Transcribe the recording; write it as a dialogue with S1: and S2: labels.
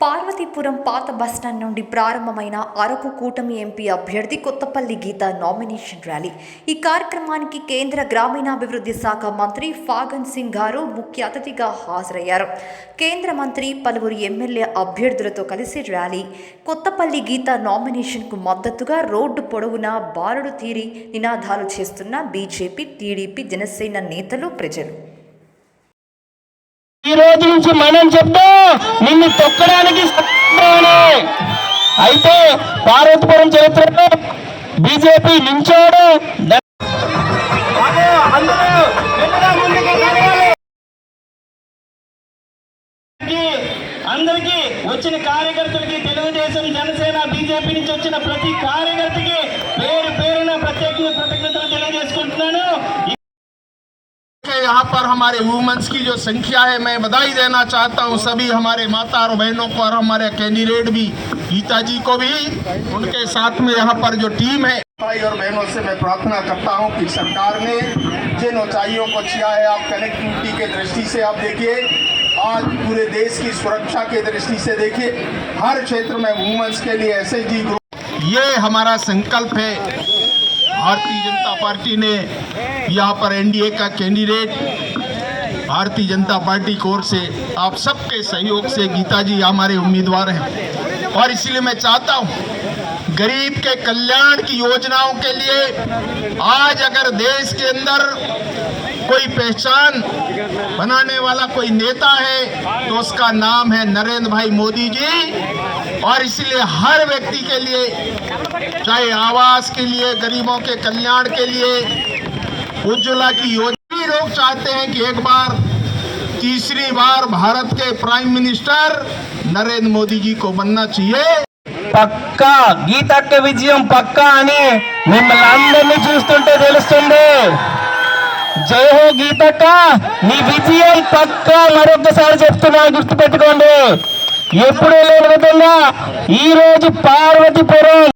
S1: పార్వతీపురం పాత బస్టాండ్ నుండి ప్రారంభమైన అరకు కూటమి ఎంపీ అభ్యర్థి కొత్తపల్లి గీత నామినేషన్ ర్యాలీ. ఈ కార్యక్రమానికి కేంద్ర గ్రామీణాభివృద్ధి శాఖ మంత్రి ఫాగన్ సింగ్ గారు ముఖ్య అతిథిగా హాజరయ్యారు. కేంద్ర మంత్రి పలువురు ఎమ్మెల్యే అభ్యర్థులతో కలిసి ర్యాలీ. కొత్తపల్లి గీత నామినేషన్కు మద్దతుగా రోడ్డు పొడవునా బారుడు తీరి నినాదాలు చేస్తున్న బీజేపీ, టీడీపీ, జనసేన నేతలు, ప్రజలు.
S2: ఈ రోజు నుంచి మనం చెప్తాం, నిన్ను తొక్కడానికి అయితే పార్వతీపురం చరిత్రలో బీజేపీ నించోడు. అందరికీ వచ్చిన కార్యకర్తలకి, తెలుగుదేశం, జనసేన, బీజేపీ నుంచి వచ్చిన ప్రతి కార్యకర్తకి పేరు పేరున ప్రత్యేకంగా కృతజ్ఞతలు తెలియజేసుకుంటున్నాను.
S3: यहाँ पर हमारे वुमेन्स की जो संख्या है, मैं बधाई देना चाहता हूँ सभी हमारे माता और बहनों को, और हमारे कैंडिडेट भी गीता जी को भी, उनके साथ में यहाँ पर जो टीम है। भाई और बहनों से मैं प्रार्थना करता हूँ कि सरकार ने जिन ऊंचाइयों को छुआ है, आप कनेक्टिविटी के दृष्टि से आप देखिए, आज पूरे देश की सुरक्षा के दृष्टि से देखिए, हर क्षेत्र में वुमेन्स के लिए SHG ग्रुप, ये हमारा संकल्प है। भारतीय जनता पार्टी ने यहाँ पर NDA का कैंडिडेट भारतीय जनता पार्टी की ओर से आप सबके सहयोग से गीता जी हमारे उम्मीदवार हैं, और इसलिए मैं चाहता हूँ गरीब के कल्याण की योजनाओं के लिए आज अगर देश के अंदर कोई पहचान बनाने वाला कोई नेता है तो उसका नाम है नरेंद्र भाई मोदी जी। और इसलिए हर व्यक्ति के लिए, चाहे आवास के लिए, गरीबों के कल्याण के लिए, उज्ज्वला की योजना, लोग चाहते हैं कि एक बार तीसरी बार भारत के प्राइम मिनिस्टर नरेंद्र मोदी जी को बनना चाहिए।
S2: పక్కా గీతక్క విజయం పక్కా అని మిమ్మల్ని అందరినీ చూస్తుంటే తెలుస్తుంది. జై హో గీతక్క, నీ విజయం పక్కా. మరొకసారి చెప్తున్నా, గుర్తుపెట్టుకోండి. ఎప్పుడూ లేని విధంగా ఈ రోజు పార్వతీపురం